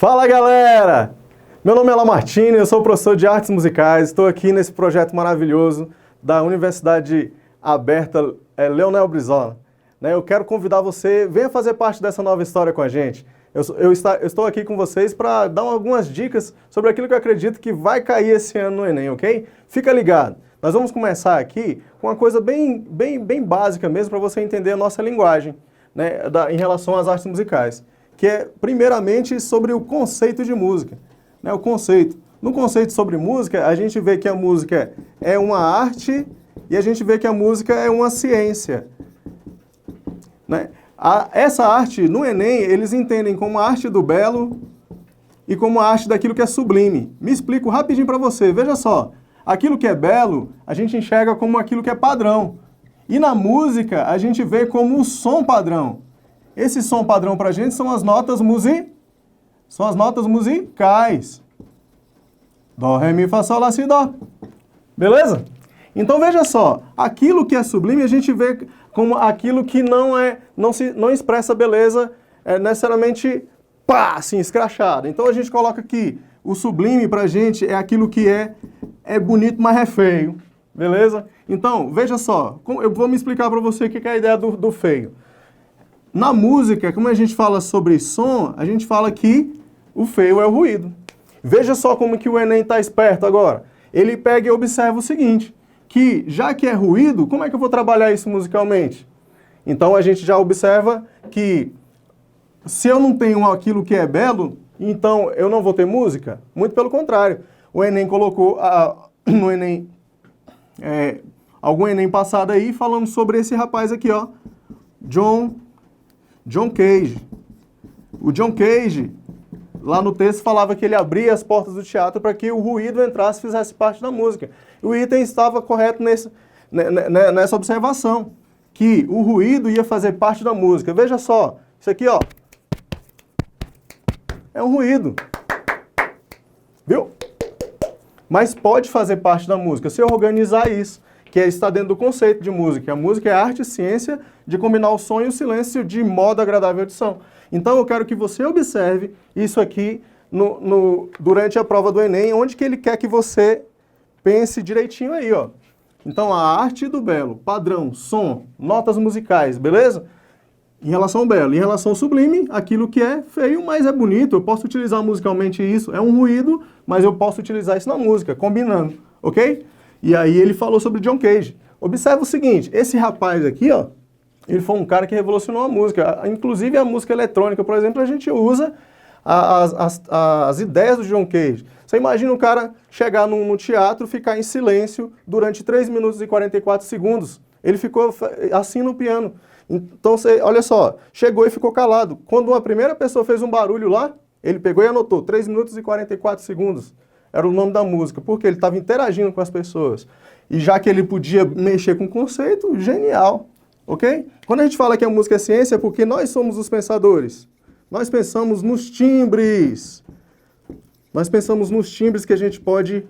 Fala galera! Meu nome é Lamartine, eu sou professor de artes musicais, estou aqui nesse projeto maravilhoso da Universidade Aberta Leonel Brizola. Eu quero convidar você, venha fazer parte dessa nova história com a gente. Eu estou aqui com vocês para dar algumas dicas sobre aquilo que eu acredito que vai cair esse ano no Enem, ok? Fica ligado! Nós vamos começar aqui com uma coisa bem básica mesmo para você entender a nossa linguagem, em relação às artes musicais, que é primeiramente sobre o conceito de música. O conceito. No conceito sobre música, a gente vê que a música é uma arte e a gente vê que a música é uma ciência. Essa arte, no Enem, eles entendem como a arte do belo e como a arte daquilo que é sublime. Me explico rapidinho para você. Veja só, aquilo que é belo, a gente enxerga como aquilo que é padrão. E na música, a gente vê como o som padrão. Esse som padrão para a gente são as notas musicais. Dó, ré, mi, fá, sol, lá, si, dó. Beleza? Então veja só, aquilo que é sublime a gente vê como aquilo que não expressa beleza necessariamente assim, escrachado. Então a gente coloca aqui, o sublime pra gente é aquilo que é bonito, mas é feio. Beleza? Então, veja só, eu vou me explicar para você o que é a ideia do feio. Na música, como a gente fala sobre som, a gente fala que o feio é o ruído. Veja só como que o Enem está esperto agora. Ele pega e observa o seguinte, que já que é ruído, como é que eu vou trabalhar isso musicalmente? Então a gente já observa que se eu não tenho aquilo que é belo, então eu não vou ter música? Muito pelo contrário. O Enem colocou no Enem, algum Enem passado aí, falando sobre esse rapaz aqui, ó, John Cage. O John Cage, lá no texto, falava que ele abria as portas do teatro para que o ruído entrasse e fizesse parte da música. O item estava correto nessa observação, que o ruído ia fazer parte da música. Veja só, isso aqui, ó, é um ruído. Viu? Mas pode fazer parte da música se eu organizar isso, que está dentro do conceito de música. A música é a arte e ciência de combinar o som e o silêncio de modo agradável à audição. Então eu quero que você observe isso aqui durante a prova do Enem, onde que ele quer que você pense direitinho aí, ó. Então a arte do belo, padrão, som, notas musicais, beleza? Em relação ao belo. Em relação ao sublime, aquilo que é feio, mas é bonito. Eu posso utilizar musicalmente isso. É um ruído, mas eu posso utilizar isso na música, combinando, ok? E aí ele falou sobre John Cage. Observa o seguinte, esse rapaz aqui, ó, ele foi um cara que revolucionou a música. Inclusive a música eletrônica, por exemplo, a gente usa as ideias do John Cage. Você imagina o cara chegar no teatro, ficar em silêncio durante 3 minutos e 44 segundos. Ele ficou assim no piano. Então, olha só, chegou e ficou calado. Quando uma primeira pessoa fez um barulho lá, ele pegou e anotou 3 minutos e 44 segundos. Era o nome da música, porque ele estava interagindo com as pessoas. E já que ele podia mexer com o conceito, genial. Ok? Quando a gente fala que a música é ciência, é porque nós somos os pensadores. Nós pensamos nos timbres. Nós pensamos nos timbres que a gente pode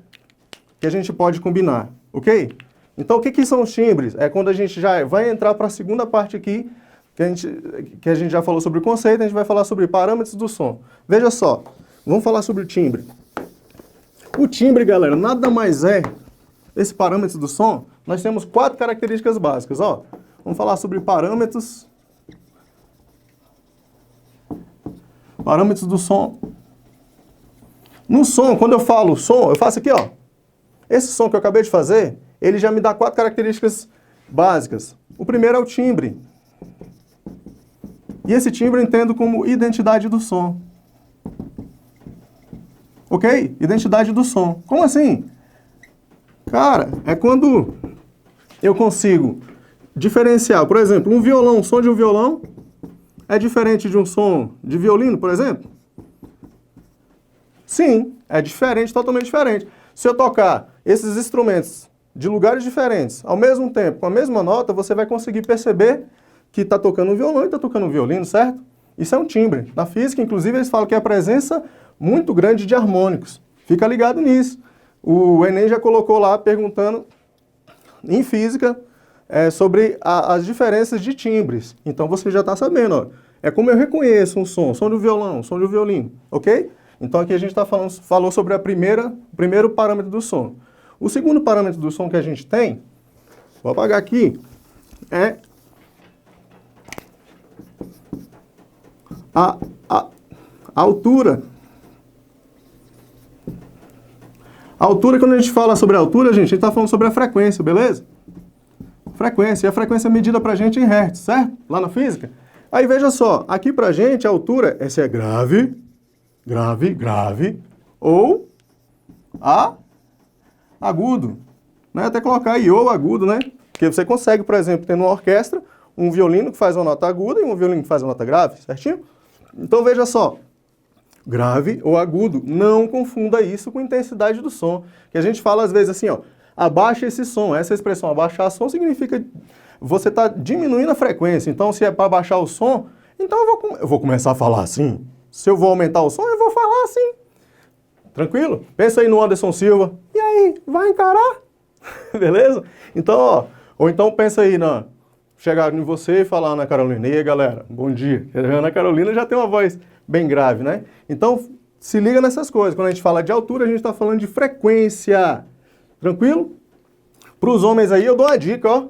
combinar. Ok? Então, o que são os timbres? É quando a gente já vai entrar para a segunda parte aqui, que a gente já falou sobre o conceito, a gente vai falar sobre parâmetros do som. Veja só, vamos falar sobre o timbre. O timbre, galera, nada mais é, esse parâmetro do som, nós temos 4 características básicas, ó. Vamos falar sobre parâmetros do som. No som, quando eu falo som, eu faço aqui, ó. Esse som que eu acabei de fazer, ele já me dá 4 características básicas. O primeiro é o timbre. E esse timbre eu entendo como identidade do som. Ok? Identidade do som. Como assim? Cara, é quando eu consigo diferenciar, por exemplo, um violão, o som de um violão é diferente de um som de violino, por exemplo? Sim, é diferente, totalmente diferente. Se eu tocar esses instrumentos de lugares diferentes, ao mesmo tempo, com a mesma nota, você vai conseguir perceber que está tocando um violão e está tocando um violino, certo? Isso é um timbre. Na física, inclusive, eles falam que é a presença muito grande de harmônicos. Fica ligado nisso. O Enem já colocou lá perguntando em física sobre as diferenças de timbres. Então você já está sabendo, ó. É como eu reconheço um som de um violão, som de um violino, ok? Então aqui a gente falou sobre o primeiro parâmetro do som. O segundo parâmetro do som que a gente tem, vou apagar aqui, é a altura. A altura, quando a gente fala sobre a altura, gente está falando sobre a frequência, beleza? Frequência, e a frequência é medida pra gente em hertz, certo? Lá na física. Aí veja só, aqui pra gente a altura, essa é grave, grave, grave, ou agudo. Né? Até colocar aí ou agudo, né? Porque você consegue, por exemplo, ter numa orquestra um violino que faz uma nota aguda e um violino que faz uma nota grave, certinho? Então veja só, grave ou agudo, não confunda isso com intensidade do som. Que a gente fala às vezes assim, ó, abaixa esse som. Essa expressão abaixar som significa você está diminuindo a frequência. Então se é para baixar o som, então eu vou começar a falar assim. Se eu vou aumentar o som, eu vou falar assim. Tranquilo? Pensa aí no Anderson Silva. E aí, vai encarar? Beleza? Então, ó, ou então pensa aí chegar em você e falar, Ana Carolina, e aí galera, bom dia. A Ana Carolina já tem uma voz bem grave, né? Então, se liga nessas coisas. Quando a gente fala de altura, a gente está falando de frequência. Tranquilo? Para os homens aí, eu dou uma dica, ó.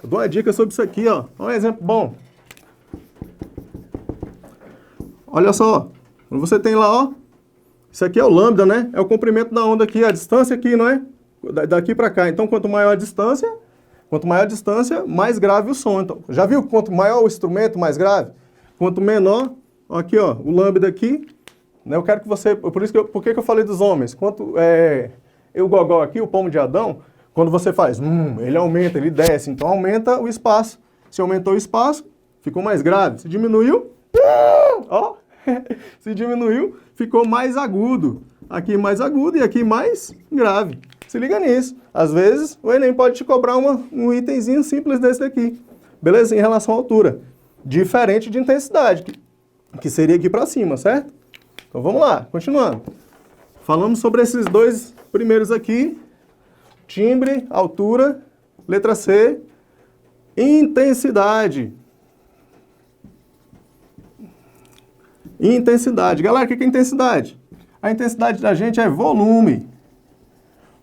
Eu dou uma dica sobre isso aqui, ó. Um exemplo bom. Olha só. Quando você tem lá, ó. Isso aqui é o lambda, né? É o comprimento da onda aqui, a distância aqui, não é? Daqui para cá. Então, quanto maior a distância, mais grave o som. Então, já viu? Quanto maior o instrumento, mais grave? Quanto menor, ó, aqui, ó, o lambda aqui. Né? Eu quero que você... Por que eu falei dos homens? O gogó aqui, o palmo de Adão, quando você faz, ele aumenta, ele desce. Então, aumenta o espaço. Se aumentou o espaço, ficou mais grave. Se diminuiu, ó... Se diminuiu, ficou mais agudo. Aqui mais agudo e aqui mais grave. Se liga nisso. Às vezes, o Enem pode te cobrar um itemzinho simples desse daqui. Beleza? Em relação à altura. Diferente de intensidade, que seria aqui para cima, certo? Então vamos lá, continuando. Falamos sobre esses dois primeiros aqui. Timbre, altura. Letra C. Intensidade. Intensidade. Galera, o que é intensidade? A intensidade da gente é volume.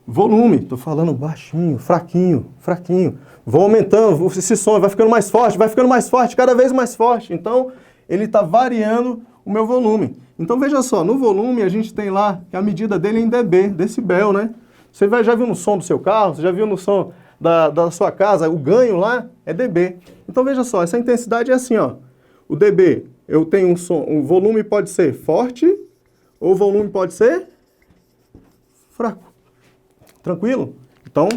Volume. Tô falando baixinho, fraquinho, fraquinho. Vou aumentando, esse som vai ficando mais forte, cada vez mais forte. Então, ele está variando o meu volume. Então, veja só, no volume a gente tem lá que a medida dele é em dB, decibel, né? Você já viu no som do seu carro, você já viu no som da sua casa, o ganho lá é dB. Então, veja só, essa intensidade é assim, ó. O dB... Eu tenho um som, o volume pode ser forte ou o volume pode ser fraco. Tranquilo? Então,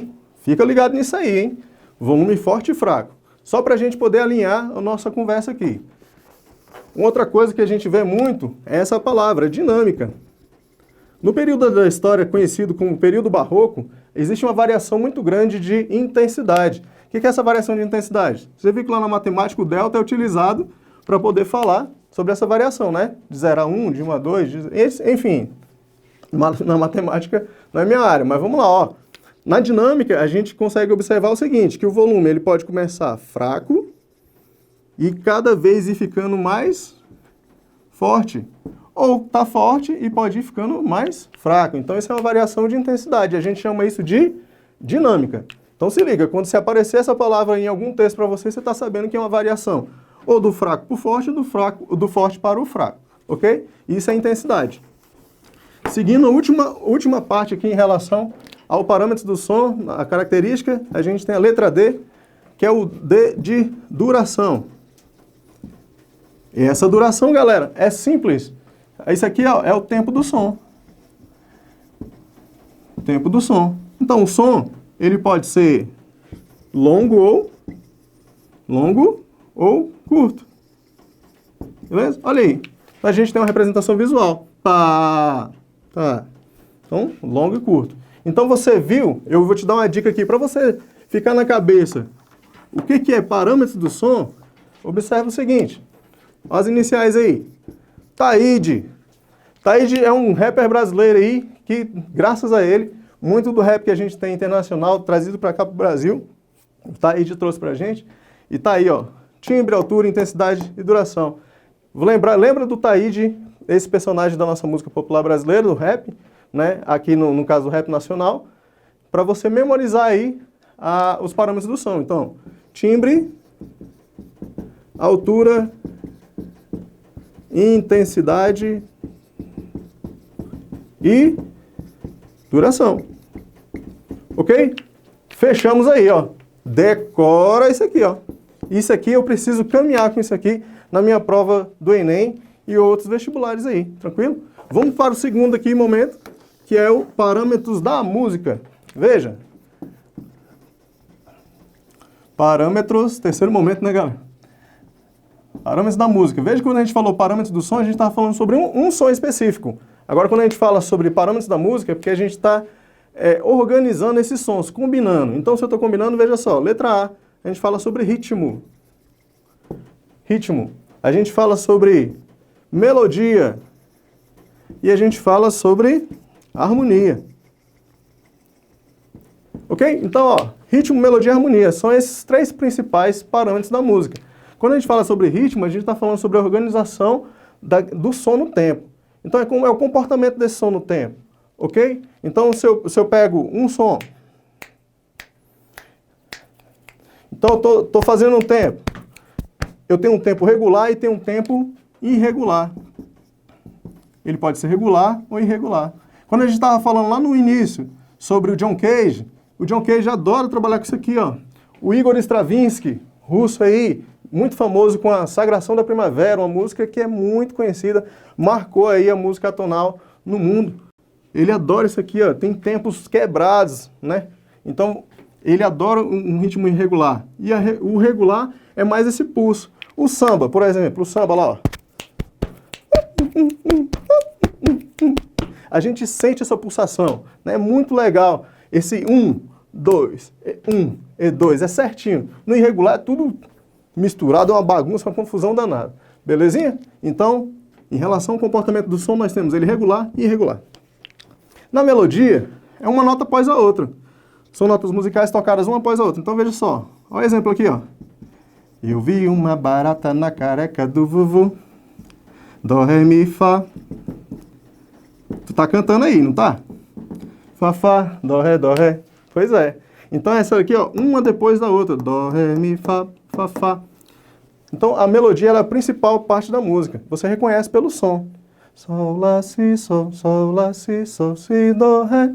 fica ligado nisso aí, hein? Volume forte e fraco. Só para a gente poder alinhar a nossa conversa aqui. Outra coisa que a gente vê muito é essa palavra, dinâmica. No período da história conhecido como período barroco, existe uma variação muito grande de intensidade. O que é essa variação de intensidade? Você viu que lá na matemática o delta é utilizado para poder falar sobre essa variação, né? De 0 a 1, de 1 a 2, enfim. Na matemática não é minha área, mas vamos lá, ó. Na dinâmica, a gente consegue observar o seguinte, que o volume ele pode começar fraco e cada vez ir ficando mais forte. Ou tá forte e pode ir ficando mais fraco. Então, isso é uma variação de intensidade. A gente chama isso de dinâmica. Então, se liga, quando se aparecer essa palavra em algum texto para você, você está sabendo que é uma variação. Ou do fraco para o forte, ou do forte para o fraco, ok? Isso é intensidade. Seguindo a última parte aqui em relação ao parâmetro do som, a característica, a gente tem a letra D, que é o D de duração. E essa duração, galera, é simples. Isso aqui ó, é o tempo do som. Tempo do som. Então, o som, ele pode ser longo ou curto. Beleza? Olha aí. A gente tem uma representação visual. Pá. Tá. Então, longo e curto. Então, você viu, eu vou te dar uma dica aqui para você ficar na cabeça. O que é parâmetro do som? Observe o seguinte. As iniciais aí. Taíde. Taíde é um rapper brasileiro aí que, graças a ele, muito do rap que a gente tem internacional trazido para cá pro Brasil, o Taíde trouxe pra gente. E tá aí, ó. Timbre, altura, intensidade e duração. Lembra do Taíde esse personagem da nossa música popular brasileira, do rap, né? Aqui no caso do rap nacional, para você memorizar aí os parâmetros do som. Então, timbre, altura, intensidade e duração. Ok? Fechamos aí, ó. Decora isso aqui, ó. Isso aqui eu preciso caminhar com isso aqui na minha prova do Enem e outros vestibulares aí, tranquilo? Vamos para o segundo aqui momento, que é o parâmetros da música. Veja. Parâmetros, terceiro momento, né, galera? Parâmetros da música. Veja que quando a gente falou parâmetros do som, a gente estava falando sobre um som específico. Agora, quando a gente fala sobre parâmetros da música, é porque a gente está organizando esses sons, combinando. Então, se eu estou combinando, veja só, letra A, a gente fala sobre ritmo. Ritmo. A gente fala sobre melodia. E a gente fala sobre harmonia. Ok? Então, ó, ritmo, melodia e harmonia são esses três principais parâmetros da música. Quando a gente fala sobre ritmo, a gente está falando sobre a organização do som no tempo. Então, é o comportamento desse som no tempo. Ok? Então, se eu pego um som... Então, eu estou fazendo um tempo. Eu tenho um tempo regular e tenho um tempo irregular. Ele pode ser regular ou irregular. Quando a gente estava falando lá no início sobre o John Cage adora trabalhar com isso aqui, ó. O Igor Stravinsky, russo aí, muito famoso com a Sagração da Primavera, uma música que é muito conhecida, marcou aí a música atonal no mundo. Ele adora isso aqui, ó, tem tempos quebrados, né? Então, ele adora um ritmo irregular. E o regular é mais esse pulso. O samba, por exemplo, o samba lá, ó. A gente sente essa pulsação, né? É muito legal. Esse 1, 2, 1 e 2 é certinho. No irregular é tudo misturado, é uma bagunça, uma confusão danada. Belezinha? Então, em relação ao comportamento do som, nós temos ele regular e irregular. Na melodia, é uma nota após a outra. São notas musicais tocadas uma após a outra. Então, veja só. Olha o exemplo aqui, ó. Eu vi uma barata na careca do vovô. Dó, ré, mi, fá. Tu tá cantando aí, não tá? Fá, fá, dó, ré. Pois é. Então, essa aqui, ó, uma depois da outra. Dó, ré, mi, fá, fá, fá. Então, a melodia ela é a principal parte da música. Você reconhece pelo som. Sol, lá, si, sol, si, dó, ré,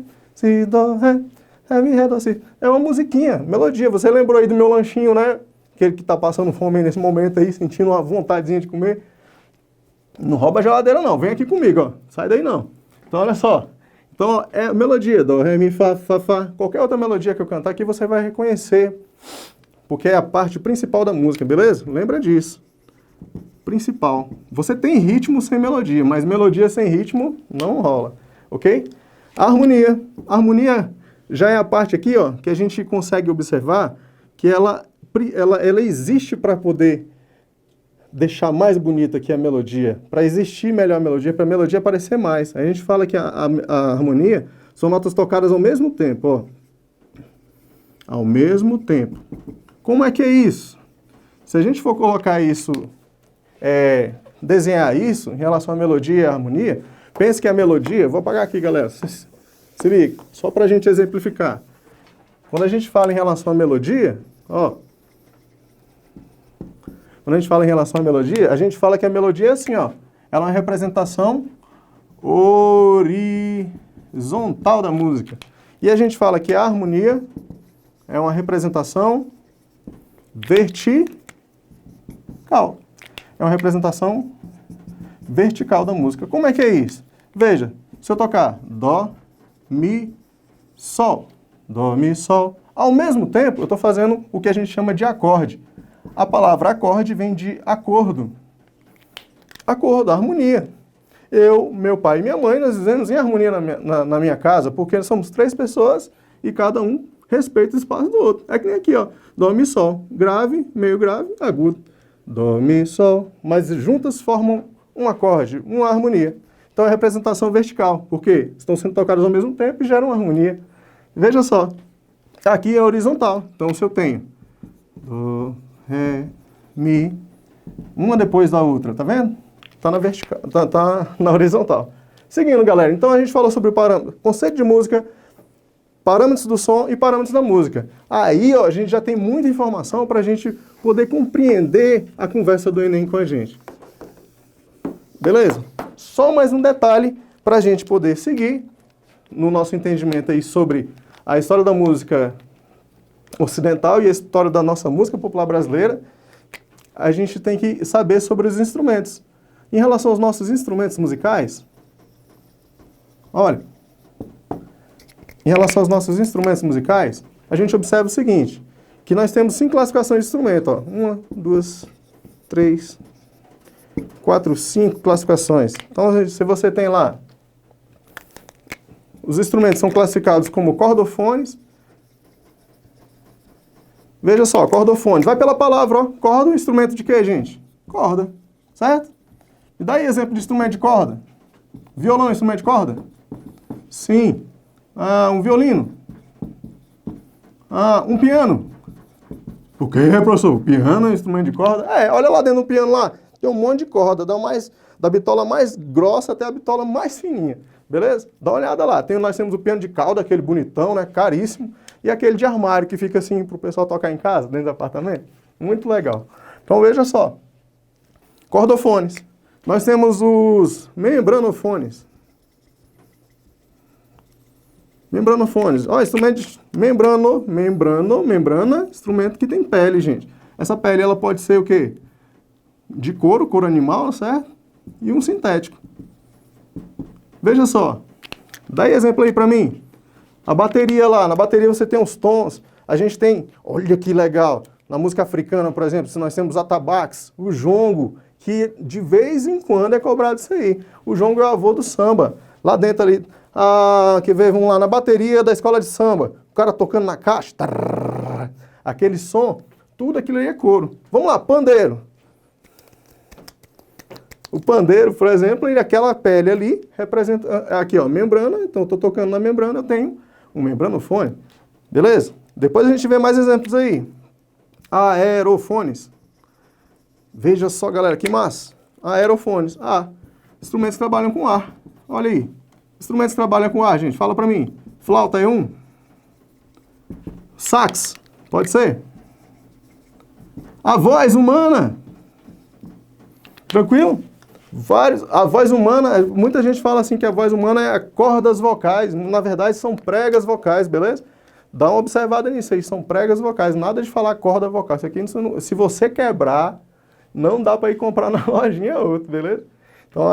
ré, mi, ré, dó, si. É uma musiquinha, melodia. Você lembrou aí do meu lanchinho, né? Aquele que tá passando fome nesse momento aí, sentindo uma vontadezinha de comer. Não rouba a geladeira não, vem aqui comigo, ó. Sai daí não. Então, olha só. Então, é melodia, dó, ré, mi, fá, fá, fá. Qualquer outra melodia que eu cantar aqui, você vai reconhecer. Porque é a parte principal da música, beleza? Lembra disso. Principal. Você tem ritmo sem melodia, mas melodia sem ritmo não rola, ok? A harmonia. A harmonia já é a parte aqui, ó, que a gente consegue observar que ela existe para poder deixar mais bonita aqui a melodia, para existir melhor a melodia, para a melodia aparecer mais. A gente fala que a harmonia são notas tocadas ao mesmo tempo, ó. Ao mesmo tempo. Como é que é isso? Se a gente for colocar isso, desenhar isso em relação à melodia e à harmonia, pense que a melodia, vou apagar aqui, galera, se liga, só para a gente exemplificar. Quando a gente fala em relação à melodia, ó, quando a gente fala em relação à melodia, a gente fala que a melodia é assim, ó, ela é uma representação horizontal da música. E a gente fala que a harmonia é uma representação vertical. É uma representação vertical da música. Como é que é isso? Veja, se eu tocar dó, mi, sol, dó, mi, sol, ao mesmo tempo eu estou fazendo o que a gente chama de acorde. A palavra acorde vem de acordo. Acordo, harmonia. Eu, meu pai e minha mãe, nós vivemos em harmonia na minha casa, porque somos 3 pessoas e cada um respeita o espaço do outro. É que nem aqui, ó. Dó, mi, sol. Grave, meio grave, agudo. Dó, mi, sol. Mas juntas formam um acorde, uma harmonia. Então é representação vertical, porque estão sendo tocadas ao mesmo tempo e geram uma harmonia. Veja só. Aqui é horizontal. Então se eu tenho dó, ré, mi, uma depois da outra, tá vendo? tá na vertical, tá na horizontal. Seguindo, galera, então a gente falou sobre o conceito de música, parâmetros do som e parâmetros da música. Aí, ó, a gente já tem muita informação para a gente poder compreender a conversa do Enem com a gente. Beleza? Só mais um detalhe para a gente poder seguir no nosso entendimento aí sobre a história da música ocidental e a história da nossa música popular brasileira. A gente tem que saber sobre os instrumentos. Em relação aos nossos instrumentos musicais, olha, em relação aos nossos instrumentos musicais, a gente observa o seguinte, que nós temos 5 classificações de instrumento, ó. 1, 2, 3, 4, 5 classificações. Então, se você tem lá, os instrumentos são classificados como cordofones. Veja só, cordofones. Vai pela palavra, ó. Corda, instrumento de quê, gente? Corda, certo? Me dá aí exemplo de instrumento de corda. Violão é instrumento de corda? Sim. Um violino? Um piano? Por quê, professor? O piano é um instrumento de corda? Olha lá dentro do piano lá. Tem um monte de corda, da bitola mais grossa até a bitola mais fininha. Beleza? Dá uma olhada lá. Nós temos o piano de cauda, aquele bonitão, né? Caríssimo. E aquele de armário que fica assim para o pessoal tocar em casa, dentro do apartamento. Muito legal. Então veja só. Cordofones. Nós temos os membranofones. Membranofones. Ó, instrumento de membrana, instrumento que tem pele, gente. Essa pele, ela pode ser o quê? De couro animal, certo? E um sintético. Veja só. Dá aí exemplo aí pra mim. A bateria lá, na bateria você tem os tons. A gente tem, olha que legal, na música africana, por exemplo, se nós temos atabaques, o jongo, que de vez em quando é cobrado isso aí. O jongo é o avô do samba. Lá dentro ali, vamos lá, na bateria da escola de samba, o cara tocando na caixa, tarrr, aquele som, tudo aquilo aí é couro. Vamos lá, pandeiro. O pandeiro, por exemplo, aquela pele ali representa, aqui ó, membrana, então eu estou tocando na membrana, eu tenho um membranofone, beleza? Depois a gente vê mais exemplos aí. Aerofones. Veja só, galera, que massa. Aerofones. Instrumentos que trabalham com ar. Olha aí. Instrumentos que trabalham com ar, gente. Fala pra mim. Flauta é um. Sax. Pode ser. A voz humana. Tranquilo? A voz humana, muita gente fala assim que a voz humana é a cordas vocais. Na verdade, são pregas vocais, beleza? Dá uma observada nisso aí. São pregas vocais. Nada de falar corda vocal. Isso aqui, se você quebrar, não dá pra ir comprar na lojinha outro, beleza? Então,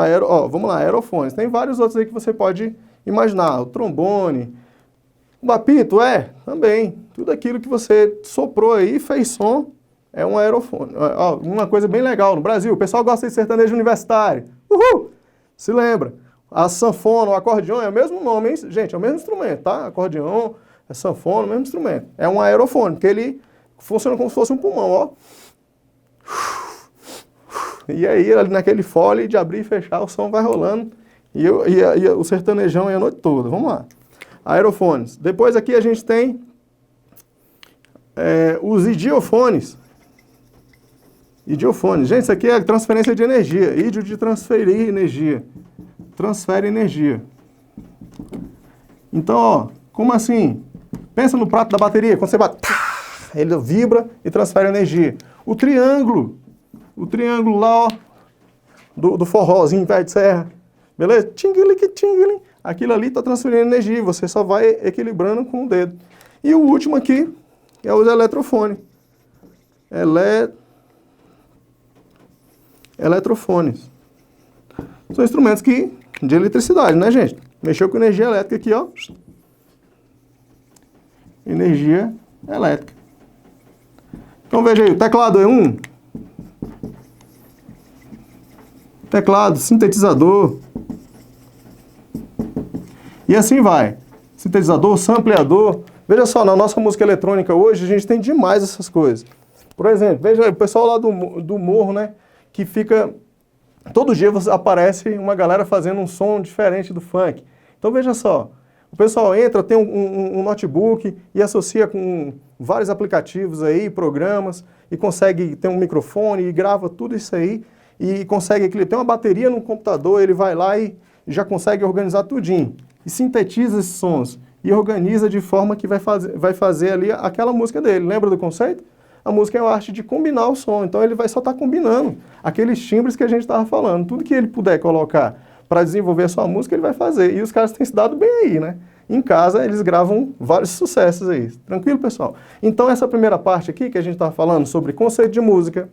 vamos lá, aerofones. Tem vários outros aí que você pode imaginar. O trombone, o apito, também. Tudo aquilo que você soprou aí, fez som, é um aerofone. Uma coisa bem legal, no Brasil, o pessoal gosta de sertanejo universitário. Uhul! Se lembra? A sanfona, o acordeão, é o mesmo nome, hein? Gente, é o mesmo instrumento, tá? Acordeão, sanfona, o mesmo instrumento. É um aerofone, porque ele funciona como se fosse um pulmão, ó. E aí, ali naquele fole de abrir e fechar, o som vai rolando. E o sertanejão é a noite toda. Vamos lá. Aerofones. Depois aqui a gente tem os idiofones. Idiofones. Gente, isso aqui é transferência de energia. Idio de transferir energia. Transfere energia. Então, ó, como assim? Pensa no prato da bateria. Quando você bate, ele vibra e transfere energia. O triângulo lá, ó, do forrozinho, pé de serra. Beleza? Tingulim. Aquilo ali está transferindo energia. Você só vai equilibrando com o dedo. E o último aqui é o eletrofone. Eletrofones. São instrumentos de eletricidade, né, gente? Mexeu com energia elétrica aqui, ó. Energia elétrica. Então veja aí, o teclado é um. Teclado, sintetizador. E assim vai. Sintetizador, sampleador. Veja só, na nossa música eletrônica hoje, a gente tem demais essas coisas. Por exemplo, veja o pessoal lá do morro, né? Que fica... Todo dia aparece uma galera fazendo um som diferente do funk. Então veja só. O pessoal entra, tem um notebook e associa com vários aplicativos aí, programas, e consegue ter um microfone e grava tudo isso aí. e consegue equilibrar. Tem uma bateria no computador, ele vai lá e já consegue organizar tudinho. E sintetiza esses sons. E organiza de forma que vai fazer ali aquela música dele. Lembra do conceito? A música é a arte de combinar o som. Então ele vai só estar combinando aqueles timbres que a gente estava falando. Tudo que ele puder colocar para desenvolver a sua música, ele vai fazer. E os caras têm se dado bem aí, né? Em casa, eles gravam vários sucessos aí. Tranquilo, pessoal? Então, essa primeira parte aqui, que a gente estava falando sobre conceito de música,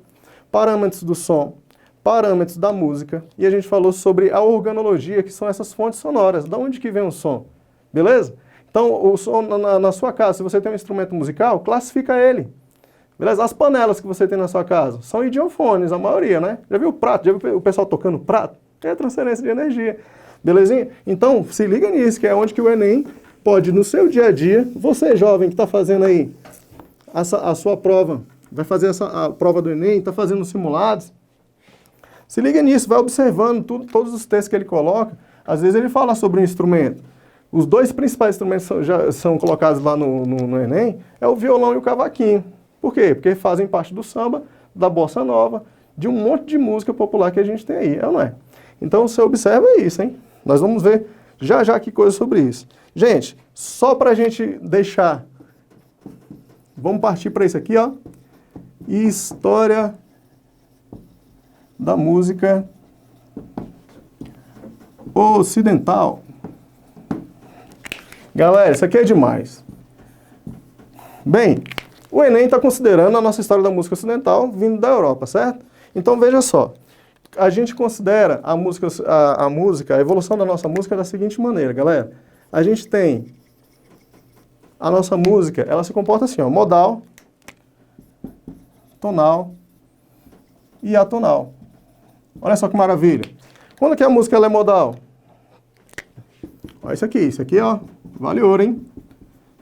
parâmetros do som, parâmetros da música, e a gente falou sobre a organologia, que são essas fontes sonoras. Da onde que vem o som? Beleza? Então, o som na sua casa, se você tem um instrumento musical, classifica ele. Beleza? As panelas que você tem na sua casa são idiofones, a maioria, né? Já viu o prato? Já viu o pessoal tocando prato? É transferência de energia. Belezinha? Então, se liga nisso, que é onde que o Enem pode, no seu dia a dia, você jovem que está fazendo aí a sua prova, vai fazer a prova do Enem, está fazendo os simulados, se liga nisso, vai observando todos os textos que ele coloca. Às vezes ele fala sobre um instrumento. Os dois principais instrumentos já são colocados lá no Enem, é o violão e o cavaquinho. Por quê? Porque fazem parte do samba, da bossa nova, de um monte de música popular que a gente tem aí, é ou não é? Então você observa isso, hein? Nós vamos ver já aqui coisa sobre isso. Gente, só pra gente deixar, vamos partir para isso aqui, ó. História da música ocidental. Galera, isso aqui é demais. Bem, o Enem está considerando a nossa história da música ocidental vindo da Europa, certo? Então veja só, a gente considera a música, a evolução da nossa música da seguinte maneira, galera. A gente tem a nossa música, ela se comporta assim, ó, modal, tonal e atonal. Olha só que maravilha. Quando que a música ela é modal? Olha isso aqui, ó, vale ouro, hein?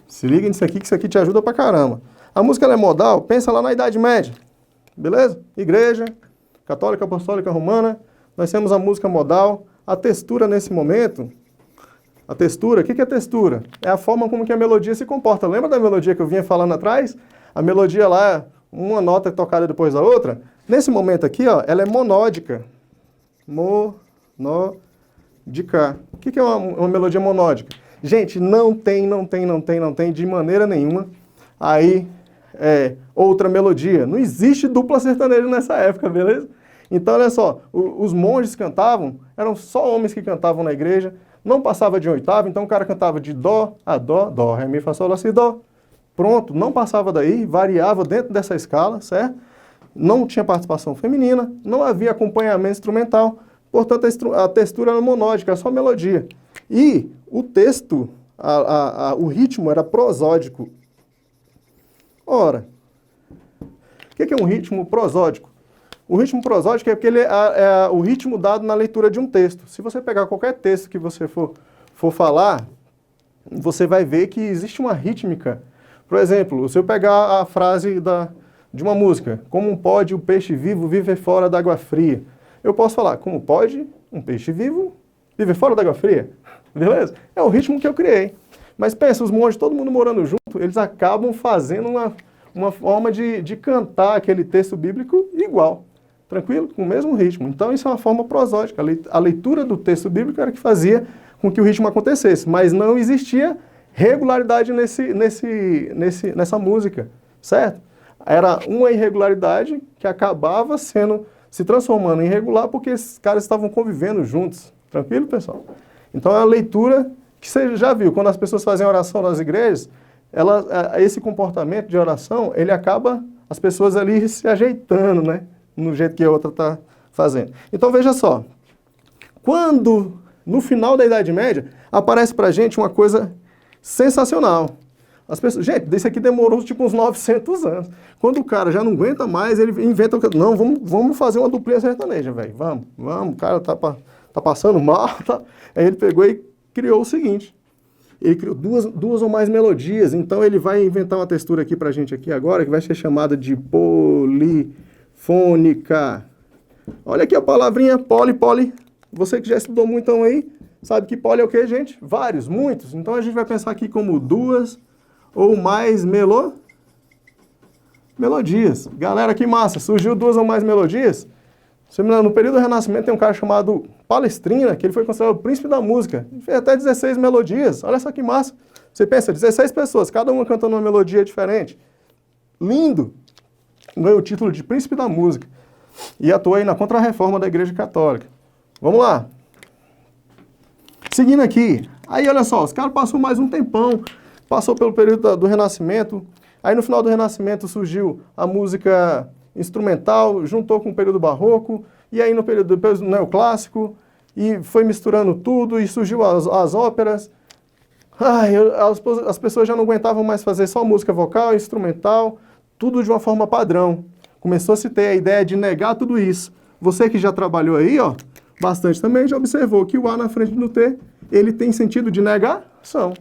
Se liga nisso aqui, que isso aqui te ajuda pra caramba. A música ela é modal, pensa lá na Idade Média, beleza? Igreja, católica, apostólica, romana, nós temos a música modal. A textura nesse momento, a textura, o que é textura? É a forma como que a melodia se comporta. Lembra da melodia que eu vinha falando atrás? A melodia lá, uma nota tocada depois da outra. Nesse momento aqui, ó, ela é monódica. Monódica. O que é uma melodia monódica? Gente, não tem de maneira nenhuma aí outra melodia. Não existe dupla sertaneja nessa época, beleza? Então, olha só, os monges cantavam, eram só homens que cantavam na igreja, não passava de um oitavo, então o cara cantava de dó a dó, ré, mi, fá, sol, lá, si, dó. Pronto, não passava daí, variava dentro dessa escala, certo? Não tinha participação feminina, não havia acompanhamento instrumental, portanto a textura era monódica, era só melodia. E o texto, o ritmo era prosódico. Ora, o que é um ritmo prosódico? O ritmo prosódico é porque ele é o ritmo dado na leitura de um texto. Se você pegar qualquer texto que você for falar, você vai ver que existe uma rítmica. Por exemplo, se eu pegar a frase de uma música, como pode o peixe vivo viver fora da água fria? Eu posso falar, como pode um peixe vivo viver fora da água fria? Beleza? É o ritmo que eu criei. Mas pensa, os monges, todo mundo morando junto, eles acabam fazendo uma forma de cantar aquele texto bíblico igual. Tranquilo? Com o mesmo ritmo. Então isso é uma forma prosódica. A leitura do texto bíblico era que fazia com que o ritmo acontecesse. Mas não existia regularidade nessa música. Certo? Era uma irregularidade que acabava se transformando em regular porque esses caras estavam convivendo juntos. Tranquilo, pessoal? Então é a leitura que você já viu. Quando as pessoas fazem oração nas igrejas, esse comportamento de oração, ele acaba as pessoas ali se ajeitando, né? No jeito que a outra está fazendo. Então veja só, quando no final da Idade Média aparece pra gente uma coisa sensacional. As pessoas, gente, isso aqui demorou tipo uns 900 anos. Quando o cara já não aguenta mais, ele inventa, não, vamos fazer uma duplinha sertaneja, velho, vamos, o cara tá passando mal, tá? Aí ele pegou e criou o seguinte, ele criou duas ou mais melodias, então ele vai inventar uma textura aqui pra gente aqui agora, que vai ser chamada de polifônica. Olha aqui a palavrinha poli. Você que já estudou muito aí, sabe que poli é o que, gente? Vários, muitos. Então a gente vai pensar aqui como duas ou mais melodias. Galera, que massa! Surgiu duas ou mais melodias? No período do Renascimento tem um cara chamado Palestrina, que ele foi considerado o príncipe da música. Ele fez até 16 melodias. Olha só que massa. Você pensa, 16 pessoas, cada uma cantando uma melodia diferente. Lindo! Ganhou o título de príncipe da música. E atuou aí na Contra-Reforma da Igreja Católica. Vamos lá. Seguindo aqui. Aí, olha só, os caras passaram mais um tempão. Passou pelo período do Renascimento. Aí, no final do Renascimento, surgiu a música instrumental, juntou com o período barroco. E aí, no período do neoclássico. E foi misturando tudo. E surgiu as óperas. Ai, as pessoas já não aguentavam mais fazer só música vocal, instrumental. Tudo de uma forma padrão. Começou a se ter a ideia de negar tudo isso. Você que já trabalhou aí, ó, bastante também, já observou que o A na frente do T, ele tem sentido de negação.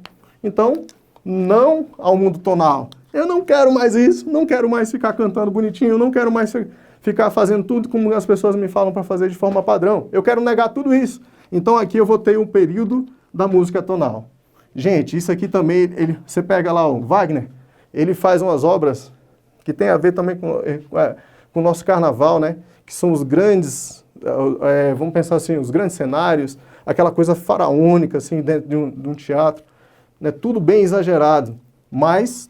Então, não ao mundo tonal. Eu não quero mais isso, não quero mais ficar cantando bonitinho, não quero mais ficar fazendo tudo como as pessoas me falam para fazer de forma padrão. Eu quero negar tudo isso. Então aqui eu vou ter um período da música tonal. Gente, isso aqui também, você pega lá o Wagner, ele faz umas obras que tem a ver também com o nosso carnaval, né? Que são os grandes, vamos pensar assim, os grandes cenários, aquela coisa faraônica, assim, dentro de um teatro, né? Tudo bem exagerado, mas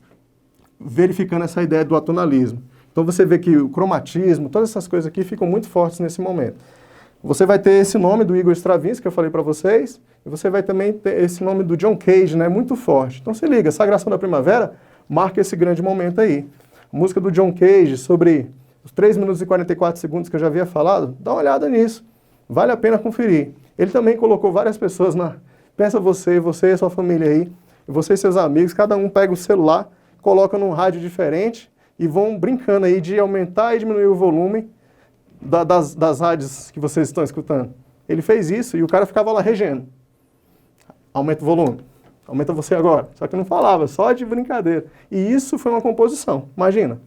verificando essa ideia do atonalismo. Então você vê que o cromatismo, todas essas coisas aqui ficam muito fortes nesse momento. Você vai ter esse nome do Igor Stravinsky, que eu falei para vocês, e você vai também ter esse nome do John Cage, né? Muito forte. Então se liga, Sagração da Primavera marca esse grande momento aí. A música do John Cage sobre os 3 minutos e 44 segundos que eu já havia falado, dá uma olhada nisso. Vale a pena conferir. Ele também colocou várias pessoas Pensa você e sua família aí, você e seus amigos, cada um pega o celular, coloca num rádio diferente e vão brincando aí de aumentar e diminuir o volume das rádios que vocês estão escutando. Ele fez isso e o cara ficava lá regendo. Aumenta o volume. Aumenta você agora. Só que não falava, só de brincadeira. E isso foi uma composição, imagina.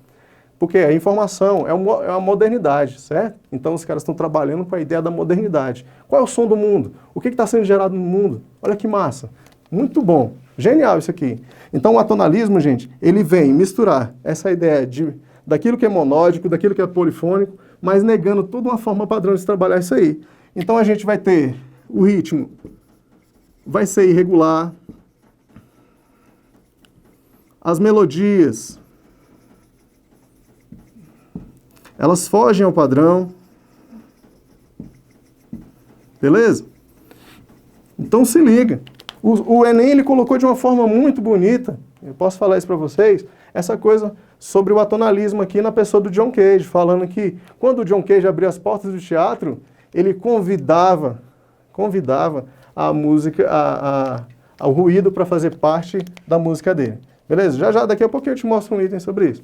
Porque a informação é uma modernidade, certo? Então os caras estão trabalhando com a ideia da modernidade. Qual é o som do mundo? O que está sendo gerado no mundo? Olha que massa. Muito bom. Genial isso aqui. Então o atonalismo, gente, ele vem misturar essa ideia daquilo que é monódico, daquilo que é polifônico, mas negando toda uma forma padrão de trabalhar isso aí. Então a gente vai ter o ritmo, vai ser irregular, as melodias, elas fogem ao padrão, beleza? Então se liga. O Enem ele colocou de uma forma muito bonita, eu posso falar isso para vocês, essa coisa sobre o atonalismo aqui na pessoa do John Cage, falando que quando o John Cage abria as portas do teatro, ele convidava a música, ao ruído para fazer parte da música dele. Beleza? Já daqui a pouquinho eu te mostro um item sobre isso.